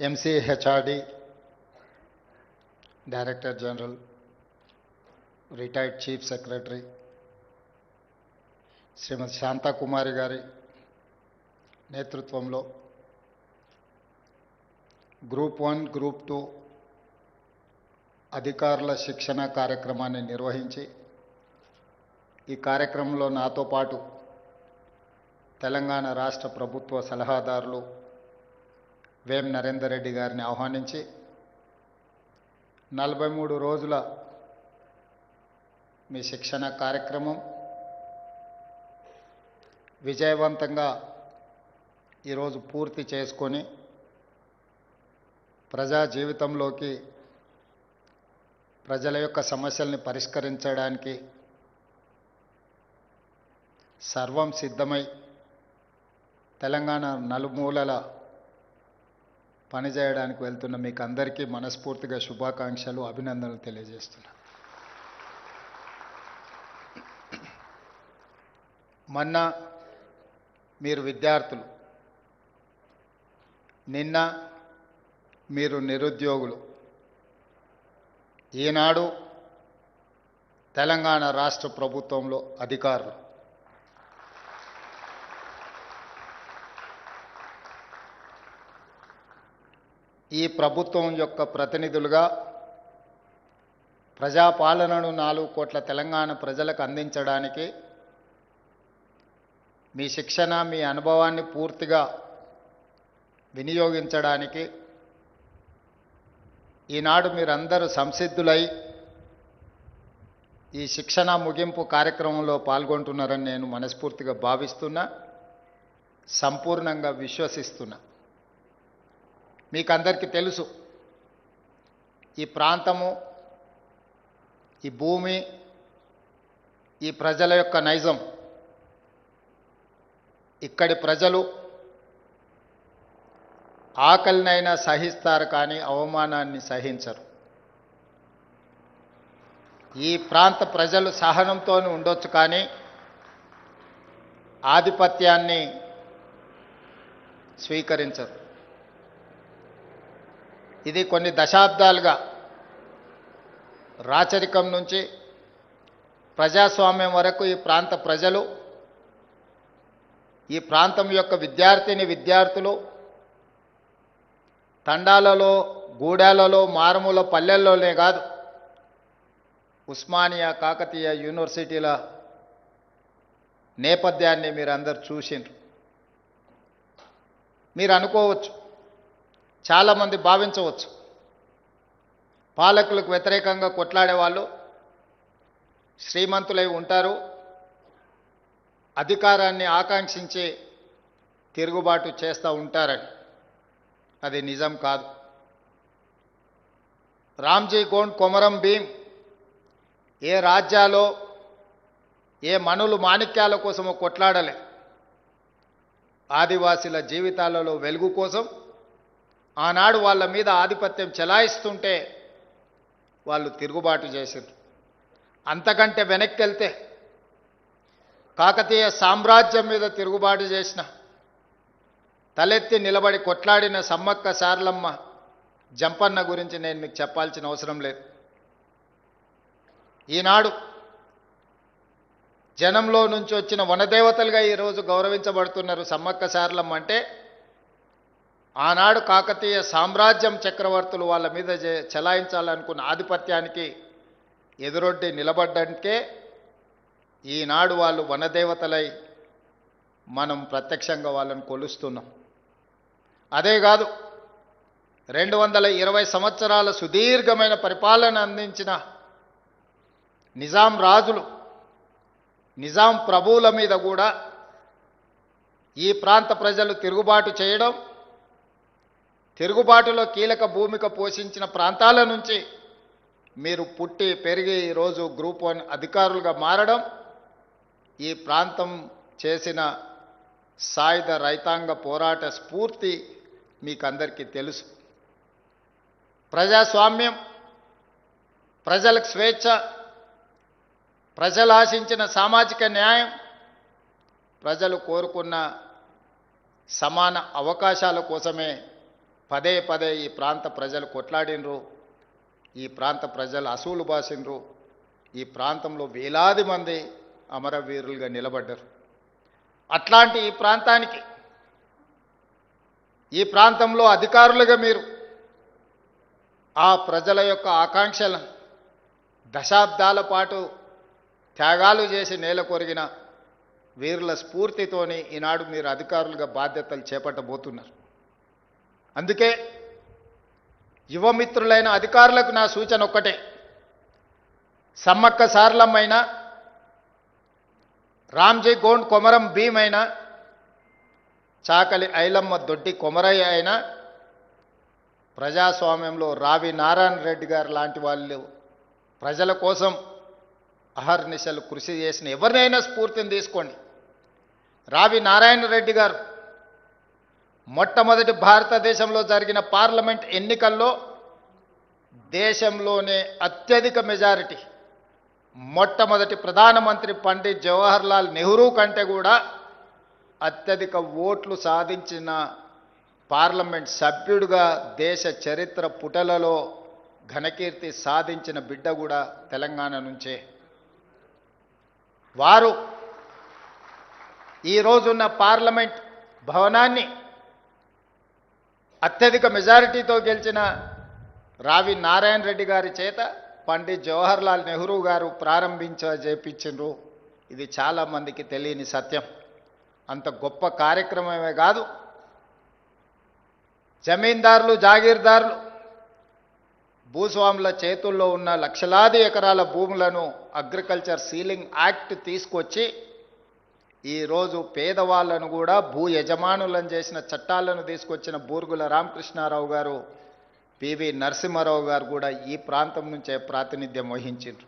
MCHRD, Director General, Retired Chief Secretary, శ్రీమతి శాంతాకుమారి గారి నేతృత్వంలో group 1, group 2 అధికారుల శిక్షణ కార్యక్రమాన్ని నిర్వహించి ఈ కార్యక్రమంలో నాతో పాటు తెలంగాణ రాష్ట్ర ప్రభుత్వ సలహాదారులు వేం నరేందర్ రెడ్డి గారిని ఆహ్వానించి 43 రోజుల మీ శిక్షణ కార్యక్రమం విజయవంతంగా ఈరోజు పూర్తి చేసుకొని ప్రజా జీవితంలోకి ప్రజల యొక్క సమస్యల్ని పరిష్కరించడానికి సర్వం సిద్ధమై తెలంగాణ నలుమూలల పనిచేయడానికి వెళ్తున్న మీకు అందరికీ మనస్ఫూర్తిగా శుభాకాంక్షలు, అభినందనలు తెలియజేస్తున్నాను. మొన్న మీరు విద్యార్థులు, నిన్న మీరు నిరుద్యోగులు, ఈనాడు తెలంగాణ రాష్ట్ర ప్రభుత్వంలో అధికారులు. ఈ ప్రభుత్వం యొక్క ప్రతినిధులుగా ప్రజాపాలనను 4 కోట్ల తెలంగాణ ప్రజలకు అందించడానికి మీ శిక్షణ, మీ అనుభవాన్ని పూర్తిగా వినియోగించడానికి ఈనాడు మీరందరూ సంసిద్ధులై ఈ శిక్షణ ముగింపు కార్యక్రమంలో పాల్గొంటున్నారని నేను మనస్ఫూర్తిగా భావిస్తున్నా, సంపూర్ణంగా విశ్వసిస్తున్నా. మీకందరికీ తెలుసు, ఈ ప్రాంతము, ఈ భూమి, ఈ ప్రజల యొక్క నైజం. ఇక్కడి ప్రజలు ఆకలినైనా సహిస్తారు కానీ అవమానాన్ని సహించరు. ఈ ప్రాంత ప్రజలు సహనంతో ఉండొచ్చు కానీ ఆధిపత్యాన్ని స్వీకరించరు. ఇది కొన్ని దశాబ్దాలుగా రాచరికం నుంచి ప్రజాస్వామ్యం వరకు ఈ ప్రాంత ప్రజలు, ఈ ప్రాంతం యొక్క విద్యార్థులు తండాలలో, గూడాలలో, మారుమూల పల్లెల్లోనే కాదు, ఉస్మానియా, కాకతీయ యూనివర్సిటీల నేపథ్యాన్ని మీరు అందరు చూసిండ్రు. మీరు అనుకోవచ్చు, చాలామంది భావించవచ్చు, పాలకులకు వ్యతిరేకంగా కొట్లాడే వాళ్ళు శ్రీమంతులై ఉంటారు, అధికారాన్ని ఆకాంక్షించి తిరుగుబాటు చేస్తూ ఉంటారని. అది నిజం కాదు. రామ్జీ గోండ్, కొమరం భీం ఏ రాజ్యాలో, ఏ మనులు మాణిక్యాల కోసమో కొట్లాడలే. ఆదివాసీల జీవితాలలో వెలుగు కోసం ఆనాడు వాళ్ళ మీద ఆధిపత్యం చెలాయిస్తుంటే వాళ్ళు తిరుగుబాటు చేశారు. అంతకంటే వెనక్కి వెళ్తే కాకతీయ సామ్రాజ్యం మీద తిరుగుబాటు చేసిన, తలెత్తి నిలబడి కొట్లాడిన సమ్మక్క సారలమ్మ, జంపన్న గురించి నేను మీకు చెప్పాల్సిన అవసరం లేదు. ఈనాడు జనంలో నుంచి వచ్చిన వనదేవతలుగా ఈరోజు గౌరవించబడుతున్నారు. సమ్మక్క సారలమ్మ అంటే ఆనాడు కాకతీయ సామ్రాజ్యం చక్రవర్తులు వాళ్ళ మీద చెలాయించాలనుకున్న ఆధిపత్యానికి ఎదురొడ్డి నిలబడ్డానికే ఈనాడు వాళ్ళు వనదేవతలై మనం ప్రత్యక్షంగా వాళ్ళని కొలుస్తున్నాం. అదే కాదు, 220 సంవత్సరాల సుదీర్ఘమైన పరిపాలన అందించిన నిజాం రాజులు, నిజాం ప్రభువుల మీద కూడా ఈ ప్రాంత ప్రజలు తిరుగుబాటు చేయడం, తిరుగుబాటులో కీలక భూమిక పోషించిన ప్రాంతాల నుంచి మీరు పుట్టి పెరిగి ఈరోజు గ్రూప్ 1 అధికారులుగా మారడం, ఈ ప్రాంతం చేసిన సాయుధ రైతాంగ పోరాట స్ఫూర్తి మీకందరికీ తెలుసు. ప్రజాస్వామ్యం, ప్రజలకు స్వేచ్ఛ, ప్రజలు ఆశించిన సామాజిక న్యాయం, ప్రజలు కోరుకున్న సమాన అవకాశాల కోసమే పదే పదే ఈ ప్రాంత ప్రజలు కొట్లాడినరు, ఈ ప్రాంత ప్రజలు అసూలు బాసినరు, ఈ ప్రాంతంలో వేలాది మంది అమరవీరులుగా నిలబడ్డారు. అట్లాంటి ఈ ప్రాంతానికి, ఈ ప్రాంతంలో అధికారులుగా మీరు ఆ ప్రజల యొక్క ఆకాంక్షలను దశాబ్దాల పాటు త్యాగాలు చేసి నేల కొరిగిన వీరుల స్ఫూర్తితోని ఈనాడు మీరు అధికారులుగా బాధ్యతలు చేపట్టబోతున్నారు. అందుకే యువమిత్రులైన అధికారులకు నా సూచన ఒక్కటే, సమ్మక్క సారలమ్మైనా, రామ్జీ గోండ్ కొమరం భీమ్ అయినా, చాకలి ఐలమ్మ దొడ్డి కొమరయ్య అయినా, ప్రజాస్వామ్యంలో రావి నారాయణ రెడ్డి గారు లాంటి వాళ్ళు ప్రజల కోసం అహర్నిశలు కృషి చేసిన ఎవరినైనా స్ఫూర్తిని తీసుకోండి. రావి నారాయణ రెడ్డి గారు మొట్టమొదటి భారతదేశంలో జరిగిన పార్లమెంట్ ఎన్నికల్లో దేశంలోనే అత్యధిక మెజారిటీ, మొట్టమొదటి ప్రధానమంత్రి పండిట్ జవహర్లాల్ నెహ్రూ కంటే కూడా అత్యధిక ఓట్లు సాధించిన పార్లమెంట్ సభ్యుడిగా దేశ చరిత్ర పుటలలో ఘనకీర్తి సాధించిన బిడ్డ కూడా తెలంగాణ నుంచే. వారు ఈరోజున్న పార్లమెంట్ భవనాన్ని అత్యధిక మెజారిటీతో గెలిచిన రావి నారాయణ రెడ్డి గారి చేత పండిట్ జవహర్లాల్ నెహ్రూ గారు ప్రారంభించేపించారు. ఇది చాలామందికి తెలియని సత్యం. అంత గొప్ప కార్యక్రమమే కాదు, జమీందారులు, జాగీర్దారులు, భూస్వాముల చేతుల్లో ఉన్న లక్షలాది ఎకరాల భూములను అగ్రికల్చర్ సీలింగ్ యాక్ట్ తీసుకొచ్చి ఈరోజు పేదవాళ్లను కూడా భూ యజమానులను చేసిన చట్టాలను తీసుకొచ్చిన బూర్గుల రామకృష్ణారావు గారు, పివి నరసింహారావు గారు కూడా ఈ ప్రాంతం నుంచే ప్రాతినిధ్యం వహించారు.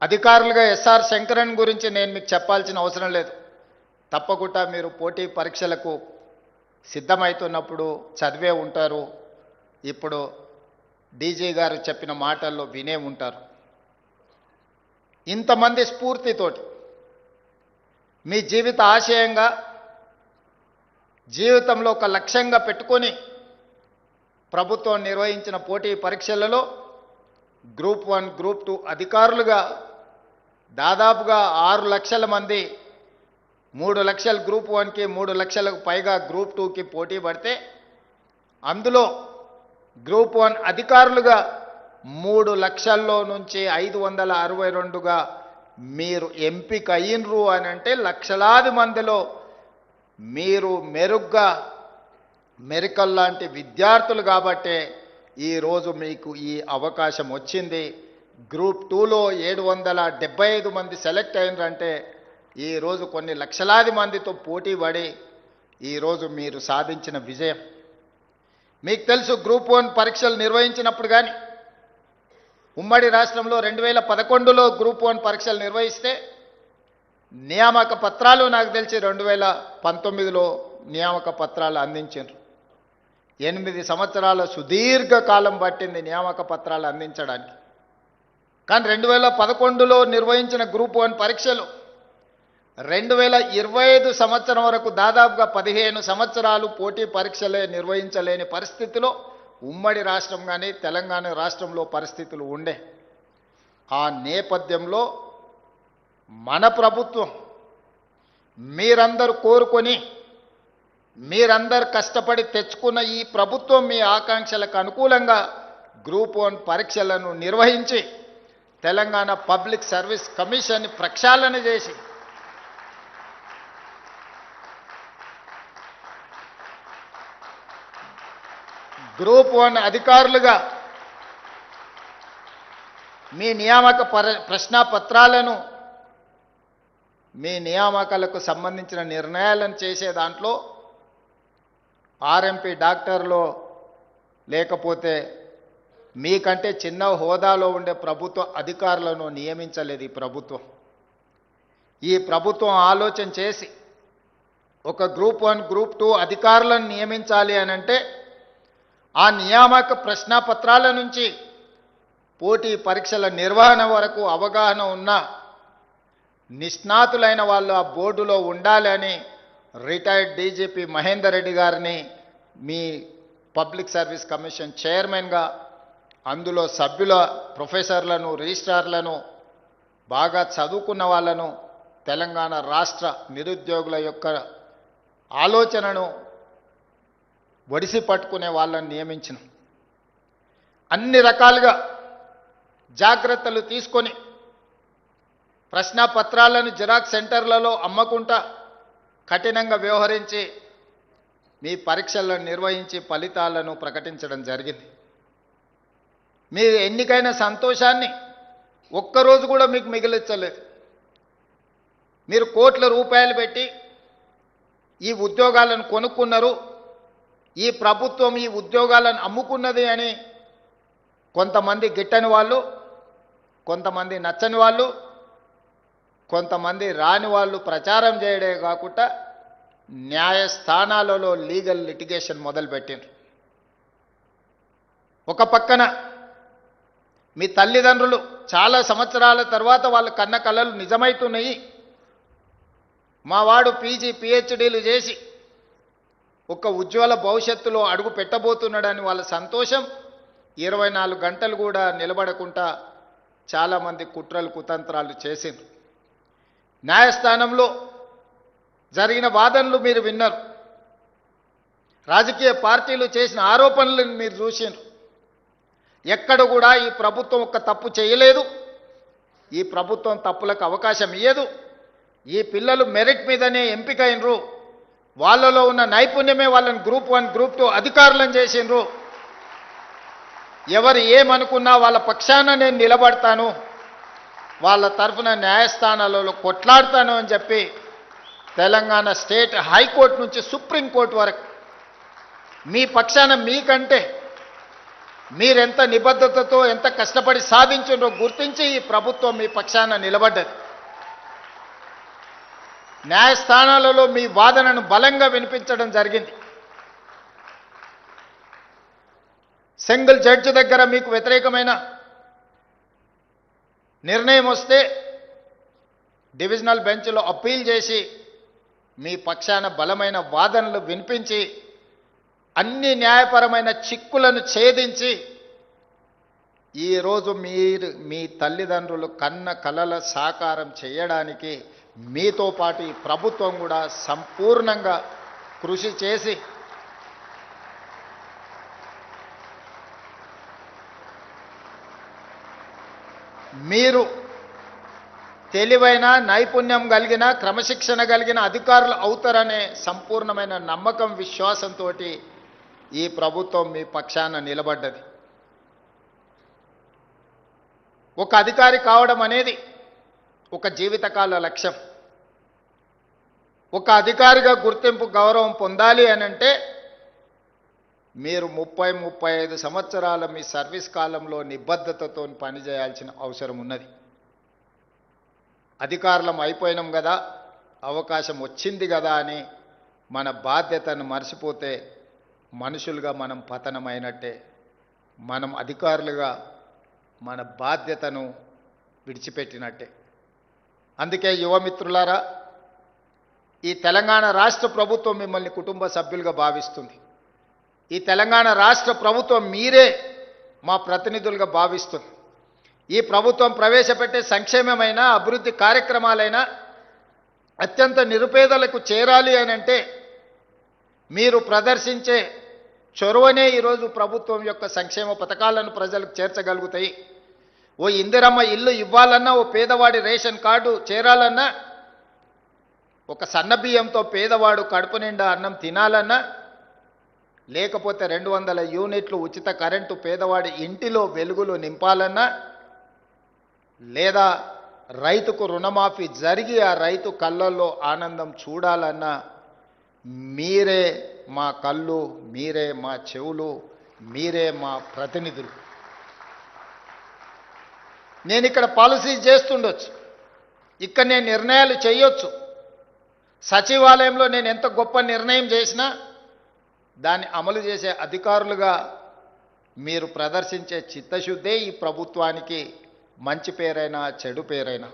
అధికారులుగా ఎస్ఆర్ శంకరన్ గురించి నేను మీకు చెప్పాల్సిన అవసరం లేదు. తప్పకుండా మీరు పోటీ పరీక్షలకు సిద్ధమవుతున్నప్పుడు చదివే ఉంటారు. ఇప్పుడు డీజీ గారు చెప్పిన మాటల్లో వినే ఉంటారు. ఇంతమంది స్ఫూర్తితోటి మీ జీవిత ఆశయంగా, జీవితంలో ఒక లక్ష్యంగా పెట్టుకొని ప్రభుత్వం నిర్వహించిన పోటీ పరీక్షలలో గ్రూప్ 1, గ్రూప్ 2 అధికారులుగా దాదాపుగా 6 లక్షల మంది, 3 లక్షలు గ్రూప్ 1కి, 3 లక్షలకు పైగా గ్రూప్ 2కి పోటీ పడితే అందులో గ్రూప్ 1 అధికారులుగా 3 లక్షల్లో నుంచి 562గా మీరు ఎంపిక అయినరు అని అంటే లక్షలాది మందిలో మీరు మెరుగ్గా మెరికల్ లాంటి విద్యార్థులు కాబట్టే ఈరోజు మీకు ఈ అవకాశం వచ్చింది. గ్రూప్ 2లో 775 మంది సెలెక్ట్ అయినరంటే ఈరోజు కొన్ని లక్షలాది మందితో పోటీ పడి ఈరోజు మీరు సాధించిన విజయం. మీకు తెలుసు, గ్రూప్ 1 పరీక్షలు నిర్వహించినప్పుడు కానీ ఉమ్మడి రాష్ట్రంలో 2011లో గ్రూప్ 1 పరీక్షలు నిర్వహిస్తే నియామక పత్రాలు నాకు తెలిసి 2019లో నియామక పత్రాలు అందించారు. 8 సంవత్సరాల సుదీర్ఘ కాలం పట్టింది నియామక పత్రాలు అందించడానికి. కానీ 2011లో నిర్వహించిన గ్రూప్ 1 పరీక్షలు 2025 సంవత్సరం వరకు దాదాపుగా 15 సంవత్సరాలు పోటీ పరీక్షలే నిర్వహించలేని పరిస్థితిలో ఉమ్మడి రాష్ట్రం కానీ తెలంగాణ రాష్ట్రంలో పరిస్థితులు ఉండే. ఆ నేపథ్యంలో మన ప్రభుత్వం మీరందరూ కోరుకొని, మీరందరూ కష్టపడి తెచ్చుకున్న ఈ ప్రభుత్వం మీ ఆకాంక్షలకు అనుకూలంగా గ్రూప్ 1 పరీక్షలను నిర్వహించి తెలంగాణ పబ్లిక్ సర్వీస్ కమిషన్ ప్రక్షాళన చేసి గ్రూప్ 1 అధికారులుగా మీ నియామక ప్రశ్నాపత్రాలను, మీ నియామకాలకు సంబంధించిన నిర్ణయాలను చేసే దాంట్లో ఆర్ఎంపీ డాక్టర్లో లేకపోతే మీకంటే చిన్న హోదాలో ఉండే ప్రభుత్వ అధికారులను నియమించలేదు ఈ ప్రభుత్వం. ఈ ప్రభుత్వం ఆలోచన చేసి ఒక గ్రూప్ 1, గ్రూప్ 2 అధికారులను నియమించాలి అని అంటే ఆ నియామక ప్రశ్నాపత్రాల నుంచి పోటీ పరీక్షల నిర్వహణ వరకు అవగాహన ఉన్న నిష్ణాతులైన వాళ్ళు ఆ బోర్డులో ఉండాలి అని రిటైర్డ్ డీజీపీ మహేందర్ రెడ్డి గారిని మీ పబ్లిక్ సర్వీస్ కమిషన్ చైర్మన్గా, అందులో సభ్యుల ప్రొఫెసర్లను, రిజిస్ట్రార్లను, బాగా చదువుకున్న వాళ్ళను, తెలంగాణ రాష్ట్ర నిరుద్యోగుల యొక్క ఆలోచనను ఒడిసి పట్టుకునే వాళ్ళని నియమించిన. అన్ని రకాలుగా జాగ్రత్తలు తీసుకొని ప్రశ్నాపత్రాలను జిరాక్స్ సెంటర్లలో అమ్మకుండా కఠినంగా వ్యవహరించి మీ పరీక్షలను నిర్వహించి ఫలితాలను ప్రకటించడం జరిగింది. మీ ఎన్నికైన సంతోషాన్ని ఒక్కరోజు కూడా మీకు మిగిలించలేదు. మీరు కోట్ల రూపాయలు పెట్టి ఈ ఉద్యోగాలను కొనుక్కున్నారు, ఈ ప్రభుత్వం ఈ ఉద్యోగాలను అమ్ముకున్నది అని కొంతమంది గిట్టని వాళ్ళు, కొంతమంది నచ్చని వాళ్ళు, కొంతమంది రాని వాళ్ళు ప్రచారం చేయడే కాకుండా న్యాయస్థానాలలో లీగల్ లిటిగేషన్ మొదలుపెట్టిండ్రు. ఒక పక్కన మీ తల్లిదండ్రులు చాలా సంవత్సరాల తర్వాత వాళ్ళ కన్న కలలు నిజమవుతున్నాయి, మా వాడు పీజీ పిహెచ్డీలు చేసి ఒక ఉజ్వల భవిష్యత్తులో అడుగు పెట్టబోతున్నాడని వాళ్ళ సంతోషం 24 గంటలు కూడా నిలబడకుండా చాలామంది కుట్రలు కుతంత్రాలు చేసిండ్రు. న్యాయస్థానంలో జరిగిన వాదనలు మీరు విన్నారు, రాజకీయ పార్టీలు చేసిన ఆరోపణలను మీరు చూసిండ్రు. ఎక్కడ కూడా ఈ ప్రభుత్వం ఒక్క తప్పు చేయలేదు, ఈ ప్రభుత్వం తప్పులకు అవకాశం ఇయ్యదు, ఈ పిల్లలు మెరిట్ మీదనే ఎంపికైనరు, వాళ్ళలో ఉన్న నైపుణ్యమే వాళ్ళని గ్రూప్ 1 గ్రూప్ 2 అధికారులను చేసిండ్రు, ఎవరు ఏమనుకున్నా వాళ్ళ పక్షాన నేను నిలబడతాను, వాళ్ళ తరఫున న్యాయస్థానాలలో కొట్లాడతాను అని చెప్పి తెలంగాణ స్టేట్ హైకోర్టు నుంచి సుప్రీంకోర్టు వరకు మీ పక్షాన, మీకంటే మీరెంత నిబద్ధతతో ఎంత కష్టపడి సాధించిందో గుర్తించి ఈ ప్రభుత్వం మీ పక్షాన నిలబడ్డది. న్యాయస్థానాలలో మీ వాదనను బలంగా వినిపించడం జరిగింది. సింగిల్ జడ్జి దగ్గర మీకు వ్యతిరేకమైన నిర్ణయం వస్తే డివిజనల్ బెంచ్లో అప్పీల్ చేసి మీ పక్షాన బలమైన వాదనలు వినిపించి అన్ని న్యాయపరమైన చిక్కులను ఛేదించి ఈరోజు మీ తల్లిదండ్రులు కన్న కలల సాకారం చేయడానికి మీతో పాటు ఈ ప్రభుత్వం కూడా సంపూర్ణంగా కృషి చేసి మీరు తెలివైన, నైపుణ్యం కలిగిన, క్రమశిక్షణ కలిగిన అధికారులు అవుతారనే సంపూర్ణమైన నమ్మకం, విశ్వాసంతో ఈ ప్రభుత్వం మీ పక్షాన నిలబడ్డది. ఒక అధికారి కావడం అనేది ఒక జీవితకాల లక్ష్యం. ఒక అధికారిగా గుర్తింపు, గౌరవం పొందాలి అనంటే మీరు 30-35 సంవత్సరాల మీ సర్వీస్ కాలంలో నిబద్ధతతో పనిచేయాల్సిన అవసరం ఉన్నది. అధికారులం అయిపోయినాం కదా, అవకాశం వచ్చింది కదా అని మన బాధ్యతను మర్చిపోతే మనుషులుగా మనం పతనమైనట్టే. మనం అధికారులుగా మన బాధ్యతను విడిచిపెట్టినట్టే. అందుకే యువమిత్రులారా, ఈ తెలంగాణ రాష్ట్ర ప్రభుత్వం మిమ్మల్ని కుటుంబ సభ్యులుగా భావిస్తుంది. ఈ తెలంగాణ రాష్ట్ర ప్రభుత్వం మీరే మా ప్రతినిధులుగా భావిస్తుంది. ఈ ప్రభుత్వం ప్రవేశపెట్టే సంక్షేమమైన, అభివృద్ధి కార్యక్రమాలైనా అత్యంత నిరుపేదలకు చేరాలి అని అంటే మీరు ప్రదర్శించే చొరవనే ఈరోజు ప్రభుత్వం యొక్క సంక్షేమ పథకాలను ప్రజలకు చేర్చగలుగుతాయి. ఓ ఇందిరమ్మ ఇల్లు ఇవ్వాలన్నా, ఓ పేదవాడి రేషన్ కార్డు చేరాలన్నా, ఒక సన్నబియ్యంతో పేదవాడు కడుపు నిండా అన్నం తినాలన్నా, లేకపోతే 200 యూనిట్లు ఉచిత కరెంటు పేదవాడి ఇంటిలో వెలుగులు నింపాలన్నా, లేదా రైతుకు రుణమాఫీ జరిగి ఆ రైతు కళ్ళల్లో ఆనందం చూడాలన్నా మీరే మా కళ్ళు, మీరే మా చెవులు, మీరే మా ప్రతినిధులు. నేను ఇక్కడ పాలసీ చేస్తుండొచ్చు, ఇక్కడ నేను నిర్ణయాలు చేయొచ్చు, సచివాలయంలో నేను ఎంత గొప్ప నిర్ణయం చేసినా దాన్ని అమలు చేసే అధికారులుగా మీరు ప్రదర్శించే చిత్తశుద్ధే ఈ ప్రభుత్వానికి మంచి పేరైనా చెడు పేరైనా.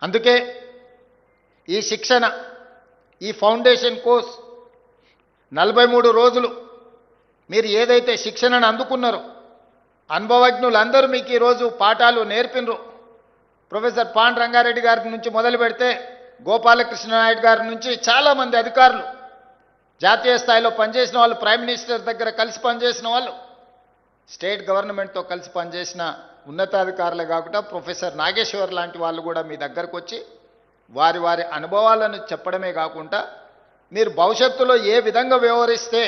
అందుకే ఈ శిక్షణ, ఈ ఫౌండేషన్ కోర్స్ 43 రోజులు మీరు ఏదైతే శిక్షణను అందుకున్నారో అనుభవజ్ఞులందరూ మీకు ఈరోజు పాఠాలు నేర్పినరు. ప్రొఫెసర్ పాండ్ రంగారెడ్డి గారి నుంచి మొదలు పెడితే గోపాలకృష్ణ నాయుడు గారి నుంచి చాలామంది అధికారులు, జాతీయ స్థాయిలో పనిచేసిన వాళ్ళు, ప్రైమ్ మినిస్టర్ దగ్గర కలిసి పనిచేసిన వాళ్ళు, స్టేట్ గవర్నమెంట్తో కలిసి పనిచేసిన ఉన్నతాధికారులే కాకుండా ప్రొఫెసర్ నాగేశ్వర్ లాంటి వాళ్ళు కూడా మీ దగ్గరకు వచ్చి వారి వారి అనుభవాలను చెప్పడమే కాకుండా మీరు భవిష్యత్తులో ఏ విధంగా వ్యవహరిస్తే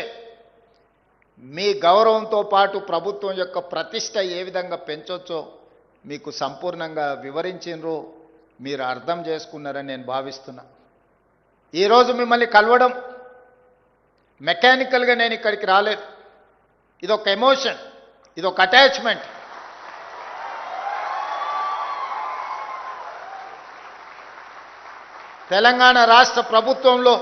మీ గౌరవంతో పాటు ప్రభుత్వం యొక్క ప్రతిష్ట ఏ విధంగా పెంచొచ్చో మీకు సంపూర్ణంగా వివరించినరు, మీరు అర్థం చేసుకున్నారని నేను భావిస్తున్నా. ఈరోజు మిమ్మల్ని కలవడం మెకానికల్గా నేను ఇక్కడికి రాలేదు. ఇదొక ఎమోషన్, ఇదొక అటాచ్మెంట్. తెలంగాణ రాష్ట్ర ప్రభుత్వంలో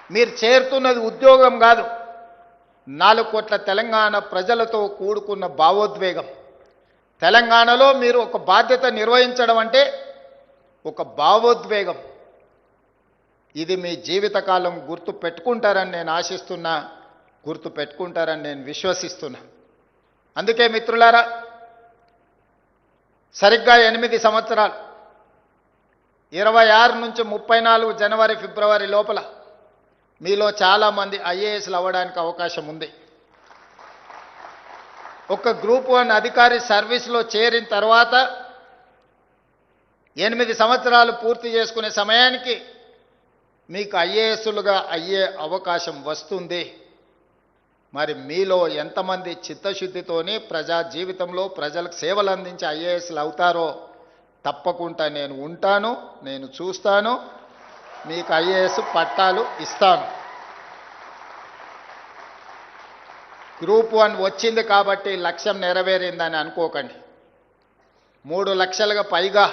మీరు చేరుతున్నది ఉద్యోగం కాదు, 4 కోట్ల తెలంగాణ ప్రజలతో కూడుకున్న భావోద్వేగం. తెలంగాణలో మీరు ఒక బాధ్యత నిర్వహించడం అంటే ఒక భావోద్వేగం. ఇది మీ జీవితకాలం గుర్తు పెట్టుకుంటారని నేను ఆశిస్తున్నా, గుర్తు పెట్టుకుంటారని నేను విశ్వసిస్తున్నా. అందుకే మిత్రులారా, సరిగ్గా 8 సంవత్సరాలు 26 నుంచి 34 జనవరి ఫిబ్రవరి లోపల మీలో చాలామంది ఐఏఎస్లు అవ్వడానికి అవకాశం ఉంది. ఒక గ్రూప్ 1 అధికారి సర్వీస్లో చేరిన తర్వాత 8 సంవత్సరాలు పూర్తి చేసుకునే సమయానికి మీకు ఐఏఎస్లుగా అయ్యే అవకాశం వస్తుంది. మరి మీలో ఎంతమంది చిత్తశుద్ధితోని ప్రజా జీవితంలో ప్రజలకు సేవలు అందించి ఐఏఎస్లు అవుతారో తప్పకుండా నేను ఉంటాను, నేను చూస్తాను, మీకు ఐఏఎస్ పట్టాలు ఇస్తాను. గ్రూప్ 1 వచ్చింది కాబట్టి లక్ష్యం నెరవేరిందని అనుకోకండి. 3 లక్షలుగా పైగా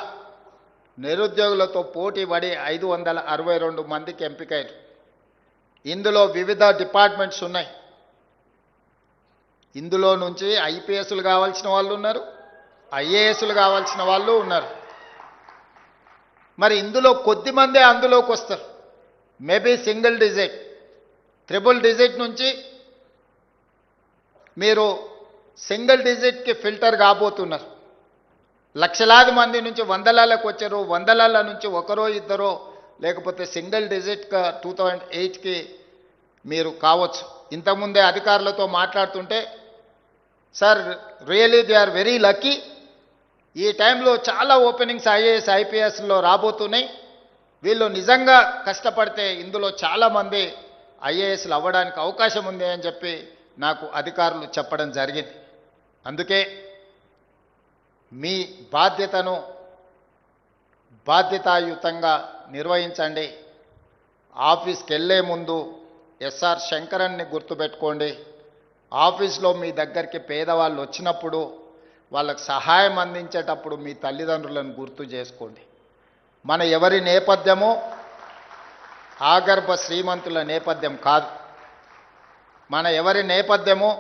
నిరుద్యోగులతో పోటీ పడి 562 మందికి ఎంపికయ్యారు. ఇందులో వివిధ డిపార్ట్మెంట్స్ ఉన్నాయి. ఇందులో నుంచి ఐపీఎస్లు కావాల్సిన వాళ్ళు ఉన్నారు, ఐఏఎస్లు కావాల్సిన వాళ్ళు ఉన్నారు. మరి ఇందులో కొద్దిమందే అందులోకి వస్తారు. Maybe single digit, triple digit నుంచి మీరు సింగిల్ డిజిట్కి ఫిల్టర్ కాబోతున్నారు. లక్షలాది మంది నుంచి వందలాలకు వచ్చారు, వందలాల నుంచి ఒకరో ఇద్దరో లేకపోతే సింగిల్ డిజిట్గా 2008కి మీరు కావచ్చు. ఇంతకుముందే అధికారులతో మాట్లాడుతుంటే, sir really they are very lucky, ఈ టైంలో చాలా ఓపెనింగ్స్ ఐఏఎస్ ఐపీఎస్లో రాబోతున్నాయి, వీళ్ళు నిజంగా కష్టపడితే ఇందులో చాలామంది ఐఏఎస్లు అవ్వడానికి అవకాశం ఉంది అని చెప్పి నాకు అధికారులు చెప్పడం జరిగింది. అందుకే మీ బాధ్యతను బాధ్యతాయుతంగా నిర్వహించండి. ఆఫీస్కి వెళ్ళే ముందు ఎస్ఆర్ శంకరన్ని గుర్తుపెట్టుకోండి. ఆఫీస్లో మీ దగ్గరికి పేదవాళ్ళు వచ్చినప్పుడు వాళ్ళకు సహాయం అందించేటప్పుడు మీ తల్లిదండ్రులను గుర్తు చేసుకోండి. మన ఎవరి నేపథ్యమో ఆగర్భ శ్రీమంతుల నేపథ్యం కాదు. మన ఎవరి నేపథ్యమో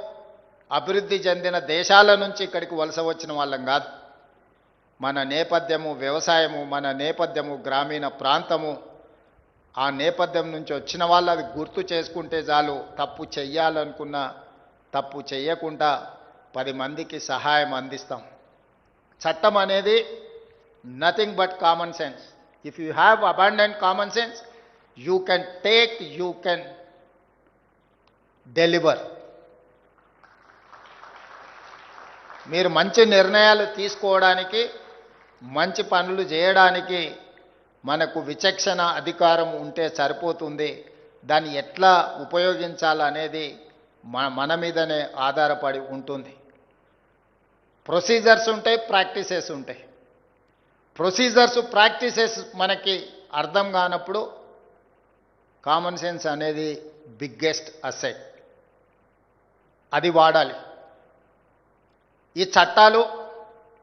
అభివృద్ధి చెందిన దేశాల నుంచి ఇక్కడికి వలస వచ్చిన వాళ్ళం కాదు. మన నేపథ్యము వ్యవసాయము, మన నేపథ్యము గ్రామీణ ప్రాంతము. ఆ నేపథ్యం నుంచి వచ్చిన వాళ్ళు అది గుర్తు చేసుకుంటే చాలు. తప్పు చెయ్యాలనుకున్నా తప్పు చెయ్యకుండా 10 మందికి సహాయం అందిస్తాం. చట్టం అనేది nothing but common sense. If you have abundant common sense, you can take, you can deliver. మీరు మంచి నిర్ణయాలు తీసుకోవడానికి, మంచి పనులు చేయడానికి మనకు విచక్షణ అధికారం ఉంటే సరిపోతుంది. దాన్ని ఎట్లా ఉపయోగించాలనేది మన మీదనే ఆధారపడి ఉంటుంది. ప్రొసీజర్స్ ఉంటాయి, ప్రాక్టీసెస్ ఉంటాయి. ప్రొసీజర్స్ ప్రాక్టీసెస్ మనకి అర్థం కానప్పుడు కామన్ సెన్స్ అనేది బిగ్గెస్ట్ అసెట్, అది వాడాలి. ఈ చట్టాలు,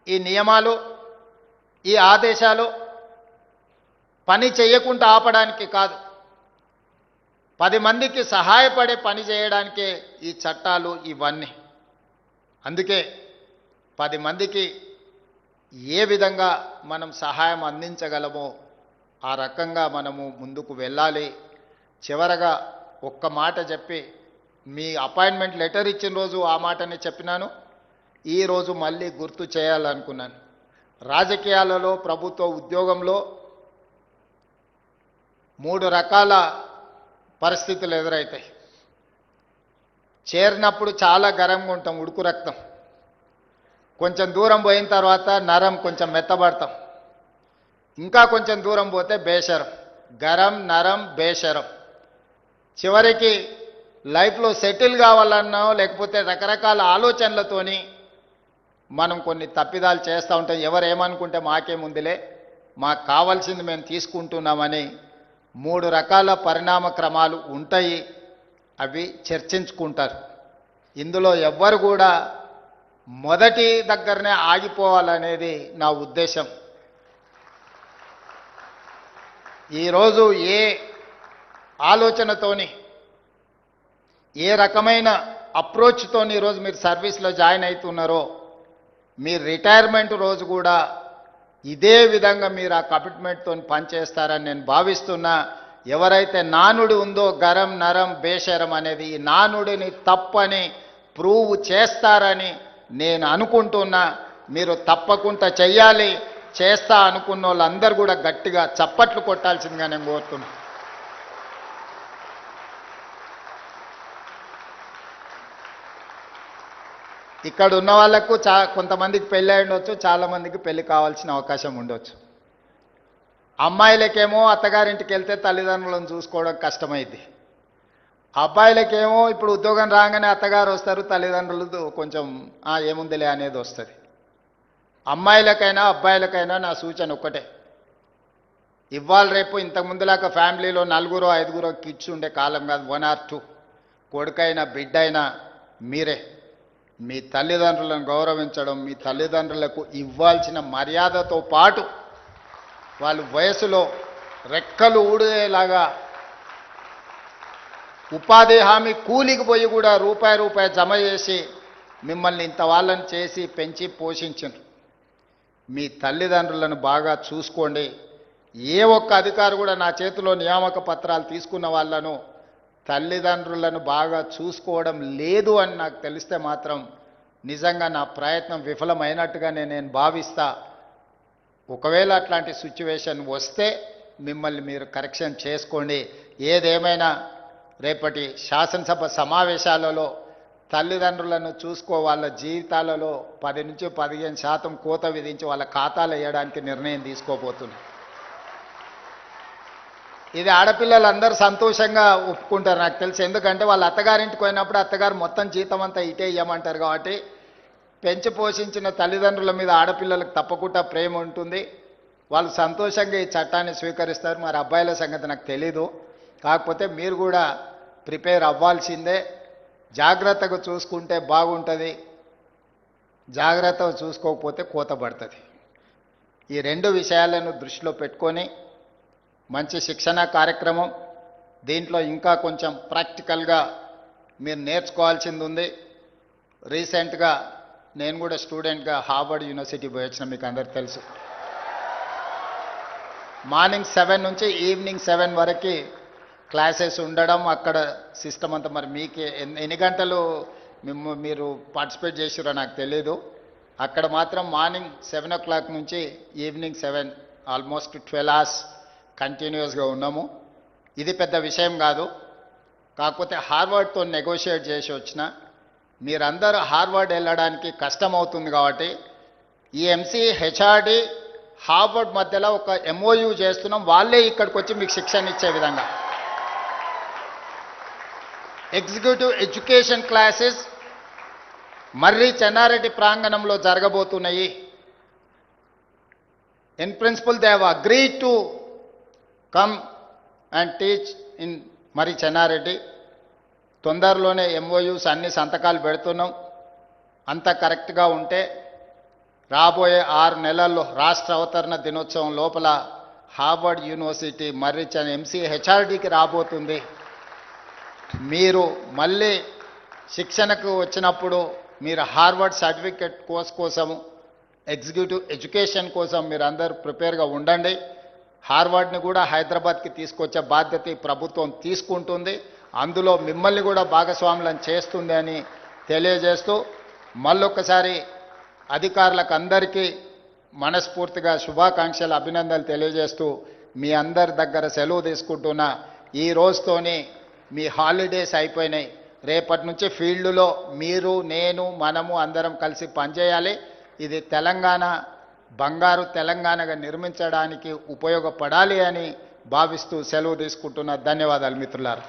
ఈ నియమాలు, ఈ ఆదేశాలు పని చేయకుండా ఆపడానికి కాదు, 10 మందికి సహాయపడే పని చేయడానికే ఈ చట్టాలు ఇవన్నీ. అందుకే 10 మందికి ఏ విధంగా మనం సహాయం అందించగలమో ఆ రకంగా మనము ముందుకు వెళ్ళాలి. చివరగా ఒక్క మాట చెప్పి, మీ అపాయింట్మెంట్ లెటర్ ఇచ్చిన రోజు ఆ మాటనే చెప్పినాను, ఈరోజు మళ్ళీ గుర్తు చేయాలనుకున్నాను. రాజకీయాలలో, ప్రభుత్వ ఉద్యోగంలో 3 రకాల పరిస్థితులు ఎదురవుతాయి. చేరినప్పుడు చాలా గరంగా ఉంటాం, ఉడుకు రక్తం. కొంచెం దూరం పోయిన తర్వాత నరం, కొంచెం మెత్తబడతాం. ఇంకా కొంచెం దూరం పోతే బేషరం. గరం, నరం, బేషరం. చివరికి లైఫ్లో సెటిల్ కావాలన్నా లేకపోతే రకరకాల ఆలోచనలతోని మనం కొన్ని తప్పిదాలు చేస్తూ ఉంటాం. ఎవరు ఏమనుకుంటే మాకేముందిలే, మాకు కావాల్సింది మేము తీసుకుంటున్నామని 3 రకాల పరిణామ క్రమాలు ఉంటాయి. అవి చర్చించుకుంటారు. ఇందులో ఎవ్వరు కూడా మొదటి దగ్గరనే ఆగిపోవాలనేది నా ఉద్దేశం. ఈరోజు ఏ ఆలోచనతోని, ఏ రకమైన అప్రోచ్తోని ఈరోజు మీరు సర్వీస్లో జాయిన్ అవుతున్నారో, మీ రిటైర్మెంట్ రోజు కూడా ఇదే విధంగా మీరు ఆ కమిట్మెంట్తో పనిచేస్తారని నేను భావిస్తున్నా. ఎవరైతే నానుడి ఉందో గరం, నరం, బేషరం అనేది, ఈ నానుడిని తప్పని ప్రూవ్ చేస్తారని నేను అనుకుంటున్నా. మీరు తప్పకుండా చెయ్యాలి. చేస్తా అనుకున్న వాళ్ళందరూ కూడా గట్టిగా చప్పట్లు కొట్టాల్సిందిగా నేను కోరుతున్నా. ఇక్కడ ఉన్న వాళ్ళకు కొంతమందికి పెళ్ళి అయి ఉండొచ్చు, చాలామందికి పెళ్లి కావాల్సిన అవకాశం ఉండొచ్చు. అమ్మాయిలకేమో అత్తగారింటికి వెళ్తే తల్లిదండ్రులను చూసుకోవడం కష్టమైంది. అబ్బాయిలకేమో ఇప్పుడు ఉద్యోగం రాగానే అత్తగారు వస్తారు, తల్లిదండ్రులు కొంచెం ఏముందిలే అనేది వస్తుంది. అమ్మాయిలకైనా అబ్బాయిలకైనా నా సూచన ఒక్కటే, ఇవాళ రేపు ఇంతకుముందులాగా ఫ్యామిలీలో 4-5 కిడ్స్ ఉండే కాలం కాదు. 1 or 2 కొడుకైనా బిడ్డైనా మీరే. మీ తల్లిదండ్రులను గౌరవించడం, మీ తల్లిదండ్రులకు ఇవ్వాల్సిన మర్యాదతో పాటు వాళ్ళు వయసులో రెక్కలు ఊడేలాగా ఉపాధి హామీ కూలికి పోయి కూడా రూపాయి జమ చేసి మిమ్మల్ని ఇంత వాళ్ళని చేసి పెంచి పోషించండి. మీ తల్లిదండ్రులను బాగా చూసుకోండి. ఏ ఒక్క అధికారి కూడా నా చేతిలో నియామక పత్రాలు తీసుకున్న వాళ్ళను తల్లిదండ్రులను బాగా చూసుకోవడం లేదు అని నాకు తెలిస్తే మాత్రం నిజంగా నా ప్రయత్నం విఫలమైనట్టుగానే నేను భావిస్తా. ఒకవేళ అట్లాంటి సిచ్యువేషన్ వస్తే మిమ్మల్ని మీరు కరెక్షన్ చేసుకోండి. ఏదేమైనా రేపటి శాసనసభ సమావేశాలలో తల్లిదండ్రులను చూసుకో, వాళ్ళ జీవితాలలో 10-15% కోత విధించి వాళ్ళ ఖాతాలు వేయడానికి నిర్ణయం తీసుకోబోతున్నారు. ఇది ఆడపిల్లలందరూ సంతోషంగా ఒప్పుకుంటారు నాకు తెలిసి. ఎందుకంటే వాళ్ళ అత్తగారింటికి పోయినప్పుడు అత్తగారు మొత్తం జీతం అంతా ఇటే ఇవ్వమంటారు. కాబట్టి పెంచి పోషించిన తల్లిదండ్రుల మీద ఆడపిల్లలకు తప్పకుండా ప్రేమ ఉంటుంది. వాళ్ళు సంతోషంగా ఈ చట్టాన్ని స్వీకరిస్తారు. మరి అబ్బాయిల సంగతి నాకు తెలీదు. కాకపోతే మీరు కూడా ప్రిపేర్ అవ్వాల్సిందే. జాగ్రత్తగా చూసుకుంటే బాగుంటుంది, జాగ్రత్తగా చూసుకోకపోతే కోత పడుతుంది. ఈ 2 విషయాలను దృష్టిలో పెట్టుకొని మంచి శిక్షణ కార్యక్రమం, దీంట్లో ఇంకా కొంచెం ప్రాక్టికల్గా మీరు నేర్చుకోవాల్సింది ఉంది. రీసెంట్గా నేను కూడా స్టూడెంట్గా హార్వర్డ్ యూనివర్సిటీ పోయి వచ్చిన, మీకు అందరికి తెలుసు. మార్నింగ్ 7 నుంచి ఈవినింగ్ 7 వరకు క్లాసెస్ ఉండడం, అక్కడ సిస్టమ్ అంతా. మరి మీకు ఎన్ని గంటలు మీరు పార్టిసిపేట్ చేసిరో నాకు తెలీదు. అక్కడ మాత్రం మార్నింగ్ 7 o'clock నుంచి ఈవినింగ్ 7, ఆల్మోస్ట్ 12 hours కంటిన్యూస్గా ఉన్నాము. ఇది పెద్ద విషయం కాదు. కాకపోతే హార్వర్డ్తో నెగోషియేట్ చేసి వచ్చిన మీరందరూ హార్వర్డ్ వెళ్ళడానికి కష్టమవుతుంది. కాబట్టి ఈ ఎంసీ హెచ్ఆర్డి హార్వర్డ్ మధ్యలో ఒక ఎంఓయూ చేస్తున్నాం. వాళ్ళే ఇక్కడికి వచ్చి మీకు శిక్షణ ఇచ్చే విధంగా executive education classes Marri Chennareddy ప్రాంగణంలో జరగబోతున్నాయి. In principle they have agreed to come and teach in Marri Chennareddy. తొందరలోనే ఎంఓయూస్ అన్ని సంతకాలు పెడుతున్నాం. అంత కరెక్ట్గా ఉంటే రాబోయే 6 నెలల్లో రాష్ట్ర అవతరణ దినోత్సవం లోపల హార్వర్డ్ యూనివర్సిటీ మర్రి ఎంసీ హెచ్ఆర్డీకి రాబోతుంది. మీరు మళ్ళీ శిక్షణకు వచ్చినప్పుడు మీరు హార్వర్డ్ సర్టిఫికెట్ కోర్స్ కోసం, ఎగ్జిక్యూటివ్ ఎడ్యుకేషన్ కోసం మీరు అందరూ ప్రిపేర్గా ఉండండి. హార్వర్డ్ని కూడా హైదరాబాద్కి తీసుకొచ్చే బాధ్యత ఈ ప్రభుత్వం తీసుకుంటుంది. అందులో మిమ్మల్ని కూడా భాగస్వాములను చేస్తుంది అని తెలియజేస్తూ మళ్ళొక్కసారి అధికారులకు అందరికీ మనస్ఫూర్తిగా శుభాకాంక్షలు, అభినందనలు తెలియజేస్తూ మీ అందరి దగ్గర సెలవు తీసుకుంటున్నా. ఈ రోజుతోని మీ హాలిడేస్ అయిపోయినాయి. రేపటి నుంచి ఫీల్డ్లో మీరు, నేను, మనము అందరం కలిసి పనిచేయాలి. ఇది తెలంగాణ బంగారు తెలంగాణగా నిర్మించడానికి ఉపయోగపడాలి అని భావిస్తూ సెలవు తీసుకుంటున్నా. ధన్యవాదాలు మిత్రులారా.